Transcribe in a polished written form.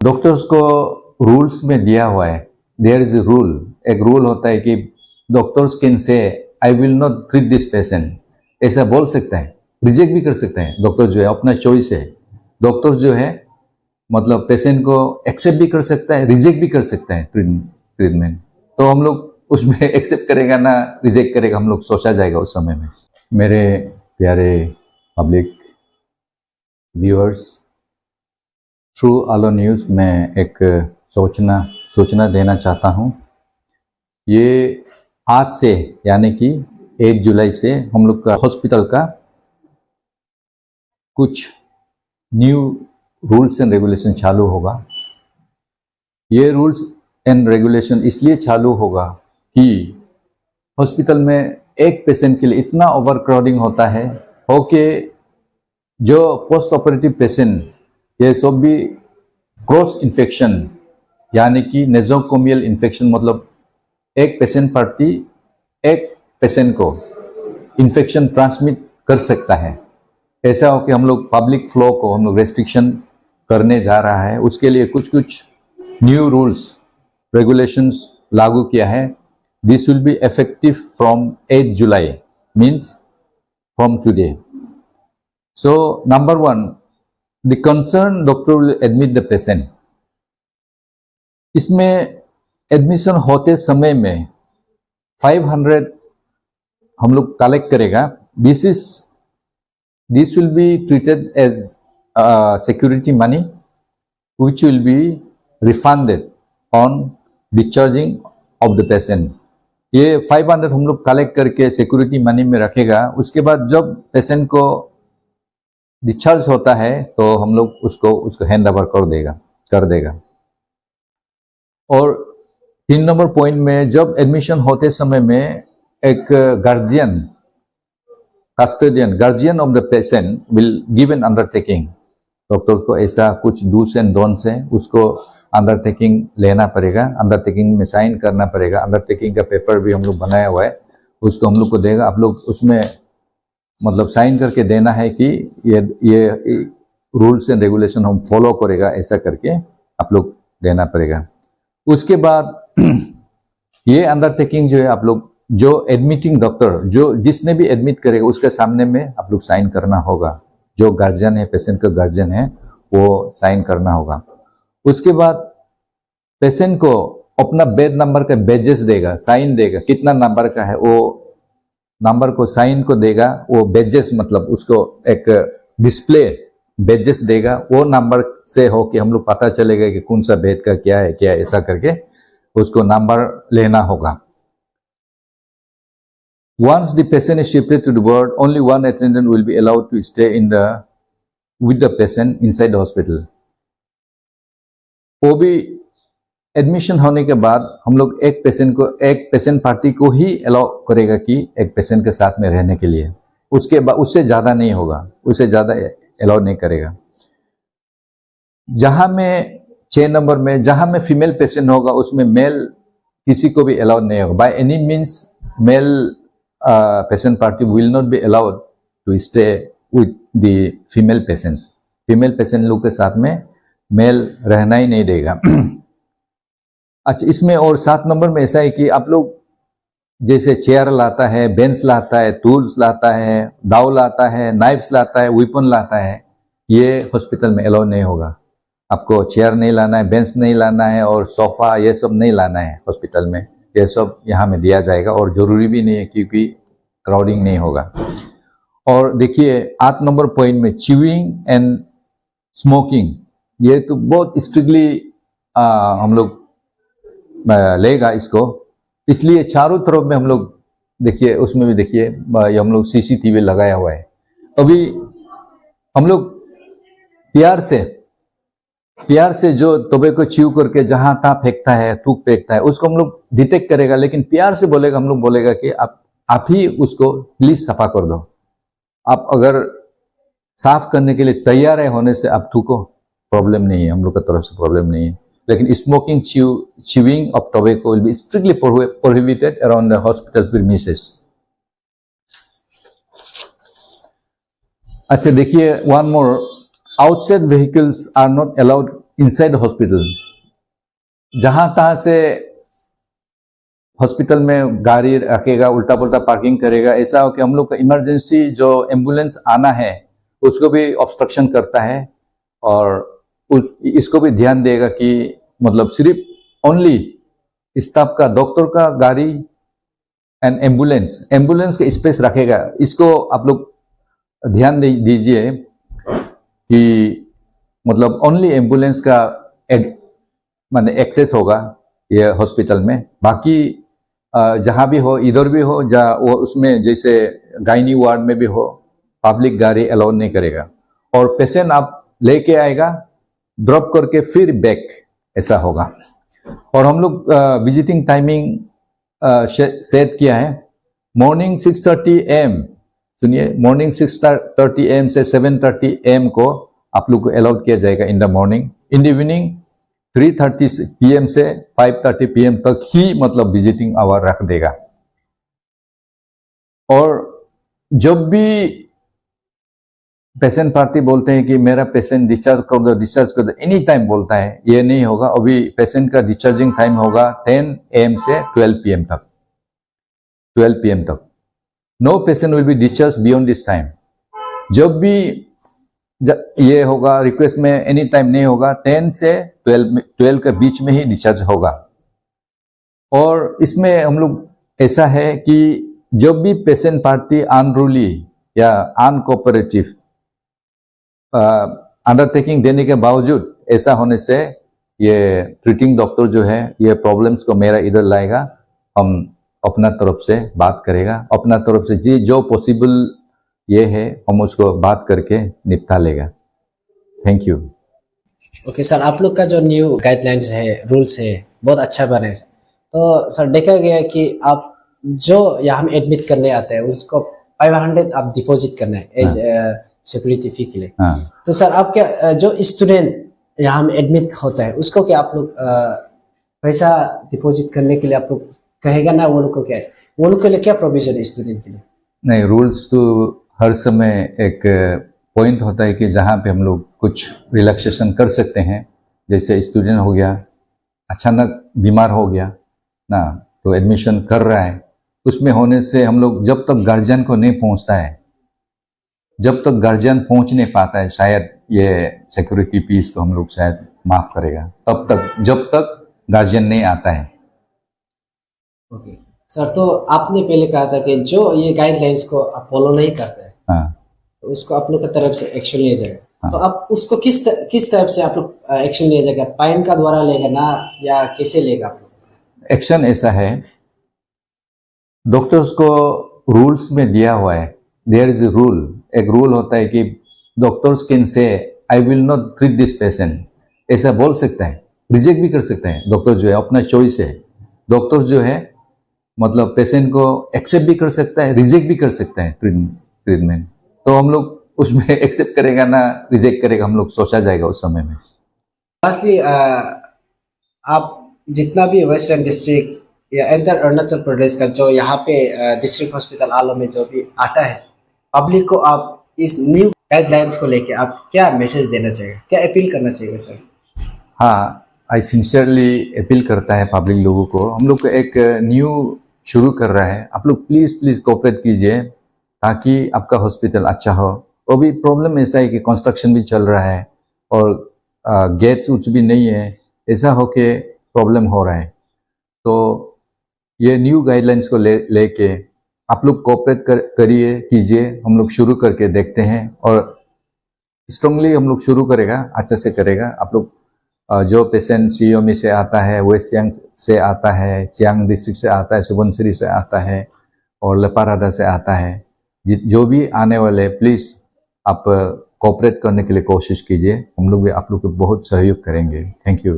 Doctors को rules में दिया हुआ है, देयर इज ए रूल, एक रूल होता है कि doctors can say I will not treat this patient, ऐसा बोल सकता है, रिजेक्ट भी कर सकता है। डॉक्टर जो है अपना चॉइस है, डॉक्टर जो है मतलब पेशेंट को एक्सेप्ट भी कर सकता है, रिजेक्ट भी कर सकता है ट्रीटमेंट। तो हम लोग उसमें एक्सेप्ट करेगा ना रिजेक्ट करेगा, हम लोग सोचा जाएगा उस समय में। मेरे प्यारे पब्लिक व्यूअर्स, थ्रू आलो न्यूज़ में एक सूचना देना चाहता हूँ। ये आज से यानी कि 1 जुलाई से हम लोग का हॉस्पिटल का कुछ न्यू रूल्स एंड रेगुलेशन चालू होगा। ये रूल्स एंड रेगुलेशन इसलिए चालू होगा कि हॉस्पिटल में एक पेशेंट के लिए इतना ओवरक्राउडिंग होता है हो कि जो पोस्ट ऑपरेटिव पेशेंट ये सब भी क्रॉस इन्फेक्शन यानी कि नेजोकोमियल इन्फेक्शन, मतलब एक पेशेंट पार्टी एक पेशेंट को इन्फेक्शन ट्रांसमिट कर सकता है। ऐसा हो कि हम लोग पब्लिक फ्लो को हम लोग रेस्ट्रिक्शन करने जा रहा है, उसके लिए कुछ न्यू रूल्स रेगुलेशंस लागू किया है। This will be effective from 8 July, means from today. So number 1, the concern doctor will admit the patient. इसमें एडमिशन होते समय में 500 हम लोग कलेक्ट करेगा। This will be treated as security money which will be refunded on discharging of the patient। ये 500 हम लोग कलेक्ट करके सिक्योरिटी मनी में रखेगा। उसके बाद जब पेशेंट को डिस्चार्ज होता है तो हम लोग उसको हैंड ओवर कर देगा। और 3 नंबर पॉइंट में जब एडमिशन होते समय में एक guardian of the patient will give an undertaking. Doctor को ऐसा कुछ डूस एंड डोंट्स है, उसको अंडरटेकिंग लेना पड़ेगा, अंडरटेकिंग में साइन करना पड़ेगा। अंडरटेकिंग का पेपर भी हम लोग बनाया हुआ है, उसको हम लोग को देगा। आप लोग उसमें मतलब साइन करके देना है कि ये रूल्स एंड रेगुलेशन हम फॉलो करेगा, ऐसा करके आप लोग देना पड़ेगा। उसके बाद ये अंडरटेकिंग जो है आप लोग जो एडमिटिंग डॉक्टर जो जिसने भी एडमिट करेगा उसके सामने में आप लोग साइन करना होगा। जो गार्जियन है, पेशेंट का गार्जियन है, वो साइन करना होगा। उसके बाद पेशेंट को अपना बेड नंबर का बेजेस देगा, साइन देगा, कितना नंबर का है वो नंबर को साइन को देगा। वो बेजेस मतलब उसको एक डिस्प्ले बेजेस देगा, वो नंबर से हो कि हम लोग पता चलेगा कि कौन सा बेड का क्या है, ऐसा करके उसको नंबर लेना होगा। Once the patient is shifted to the ward, only one attendant will be allowed to stay with the patient inside the hospital। वो भी एडमिशन होने के बाद हम लोग एक पेशेंट पार्टी को ही अलाउ करेगा कि एक पेशेंट के साथ में रहने के लिए। उसके बाद उससे ज़्यादा नहीं होगा, उससे ज़्यादा अलाउ नहीं करेगा। जहाँ में 6 नंबर में जहाँ में फीमेल पेशेंट होगा उसमें मेल किसी को भी अलाउड नहीं होगा। By any means male patient party will not be allowed to stay with the female patients। Female patient लोग के साथ में मेल रहना ही नहीं देगा। अच्छा, इसमें और 7 नंबर में ऐसा है कि आप लोग जैसे चेयर लाता है, बेंच लाता है, टूल्स लाता है, दाव लाता है, नाइफ्स लाता है, वेपन लाता है, ये हॉस्पिटल में अलाउ नहीं होगा। आपको चेयर नहीं लाना है, बेंच नहीं लाना है और सोफा ये सब नहीं लाना है हॉस्पिटल में। ये सब यहाँ में दिया जाएगा और जरूरी भी नहीं है क्योंकि क्राउडिंग नहीं होगा। और देखिए 8 नंबर पॉइंट में च्यूइंग एंड स्मोकिंग, ये तो बहुत स्ट्रिक्टली हम लोग लेगा इसको। इसलिए चारों तरफ में हम लोग देखिए, उसमें भी देखिए हम लोग CCTV लगाया हुआ है। अभी हम लोग प्यार से जो तोबे को च्यू करके जहां तहां फेंकता है, थूक फेंकता है, उसको हम लोग डिटेक्ट करेगा, लेकिन प्यार से बोलेगा, हम लोग बोलेगा कि आप ही उसको प्लीज सफा कर दो। आप अगर साफ करने के लिए तैयार है होने से आप थूको, प्रॉब्लम नहीं है, हम लोग की तरफ से प्रॉब्लम नहीं है। लेकिन smoking chewing of tobacco will be strictly prohibited around the hospital premises. अच्छा देखिए, one more, outside vehicles are not allowed inside hospital, जहां तहां से हॉस्पिटल में गाड़ी रखेगा, उल्टा पुल्टा पार्किंग करेगा, ऐसा हो कि हम लोग का इमरजेंसी जो एम्बुलेंस आना है उसको भी ऑब्स्ट्रक्शन करता है। और इसको भी ध्यान देगा कि मतलब सिर्फ ओनली स्टाफ का, डॉक्टर का गाड़ी एंड एम्बुलेंस का स्पेस रखेगा। इसको आप लोग ध्यान दीजिए कि मतलब ओनली एम्बुलेंस का माने एक्सेस होगा ये हॉस्पिटल में। बाकी जहां भी हो, इधर भी हो, जहाँ वो उसमें जैसे गायनी वार्ड में भी हो, पब्लिक गाड़ी अलाउ नहीं करेगा। और पेशेंट आप लेके आएगा, ड्रॉप करके फिर बैक, ऐसा होगा। और हम लोग विजिटिंग टाइमिंग सेट किया है मॉर्निंग 6:30 AM, सुनिए, मॉर्निंग 6:30 AM से 7:30 AM को आप लोग को अलाउड किया जाएगा in the morning. In the evening 3:30 PM से 5:30 PM तक ही मतलब विजिटिंग आवर रख देगा। और जब भी पेशेंट पार्टी बोलते हैं कि मेरा पेशेंट डिस्चार्ज कर दो, एनी टाइम बोलता है, ये नहीं होगा। अभी पेशेंट का डिस्चार्जिंग टाइम होगा 10 AM से 12 PM तक, 12 PM तक। No patient will be discharge beyond this time. जब भी ये होगा रिक्वेस्ट में, एनी टाइम नहीं होगा, 10 से 12 के बीच में ही डिस्चार्ज होगा। और इसमें हम लोग ऐसा है कि जब भी पेशेंट पार्टी अनरूली या अनकोऑपरेटिव अंडरटेकिंग देने के बावजूद ऐसा होने से ये ट्रीटिंग डॉक्टर जो है ये प्रॉब्लम्स को मेरा इधर लाएगा, हम अपना तरफ से बात करेगा, अपना तरफ से जी जो पॉसिबल ये है हम उसको बात करके निपटा लेगा। Thank you. ओके सर, आप लोग का जो न्यू गाइडलाइंस है, रूल्स है, बहुत अच्छा बने। तो सर देखा गया है कि आप जो यहाँ में एडमिट करने आते हैं उसको 500 आप डिपॉजिट करना है एज सिक्योरिटी फी के लिए। तो सर आप क्या जो स्टूडेंट यहाँ में एडमिट होता है उसको क्या आप लोग पैसा डिपॉजिट करने के लिए आप लोग कहेगा ना? वो लोग को क्या है, वो लोग के लिए क्या प्रोविजन है स्टूडेंट के लिए? नहीं, रूल्स तो हर समय एक पॉइंट होता है कि जहाँ पे हम लोग कुछ रिलैक्सेशन कर सकते हैं। जैसे स्टूडेंट हो गया, अचानक बीमार हो गया ना, तो एडमिशन कर रहा है, उसमें होने से हम लोग जब तक गार्जियन को नहीं पहुंचता है, जब तक गार्जियन पहुंच नहीं पाता है, शायद ये सिक्योरिटी फीस को हम लोग शायद माफ करेगा, तब तक जब तक गार्जियन नहीं आता है। ओके सर, तो आपने पहले कहा था कि जो ये गाइडलाइंस को आप फॉलो नहीं करते हैं, तो उसको आप लोग की तरफ से एक्शन लिया जाएगा। तो आप उसको किस तरफ से आप लोग एक्शन लिया जाएगा? फाइन का द्वारा लेगा ना, या कैसे लेगा आप लोग एक्शन? ऐसा है, डॉक्टर्स को रूल्स में दिया हुआ है, देयर इज ए रूल, एक रूल होता है कि doctors can say I will not treat this patient, ऐसा बोल सकता है, रिजेक्ट भी कर सकता है। डॉक्टर जो है अपना चॉइस है, डॉक्टर जो है मतलब पेशेंट को एक्सेप्ट भी कर सकता है, रिजेक्ट भी कर सकता है ट्रीटमेंट। तो हम लोग उसमें एक्सेप्ट करेगा ना रिजेक्ट करेगा, हम लोग सोचा जाएगा उस समय में। लास्टली आप जितना भी वेस्टर्न डिस्ट्रिक्ट या एंटर अरुणाचल प्रदेश का जो यहाँ पे डिस्ट्रिक्ट हॉस्पिटल आलो में जो भी आता है पब्लिक को, आप इस न्यू गाइडलाइंस को लेके आप क्या मैसेज देना चाहिए, क्या अपील करना चाहिए सर? हाँ, आई सिंसियरली अपील करता है पब्लिक लोगों को। हम लोग एक न्यू शुरू कर रहा है, आप लोग प्लीज कोऑपरेट कीजिए ताकि आपका हॉस्पिटल अच्छा हो। वो भी प्रॉब्लम ऐसा है कि कंस्ट्रक्शन भी चल रहा है और गेट्स कुछ भी नहीं है, ऐसा हो के प्रॉब्लम हो रहा है। तो ये न्यू गाइडलाइंस को लेके आप लोग कोऑपरेट करिए, कीजिए, हम लोग शुरू करके देखते हैं और स्ट्रांगली हम लोग शुरू करेगा, अच्छे से करेगा। आप लोग जो पेशेंट सियोमी से आता है, वेस्ट सियांग से आता है, सियांग डिस्ट्रिक्ट से आता है, सुबनसिरी से आता है और लेपारादा से आता है, जो भी आने वाले प्लीज़ आप कोऑपरेट करने के लिए कोशिश कीजिए। हम लोग भी आप लोग को बहुत सहयोग करेंगे। Thank you.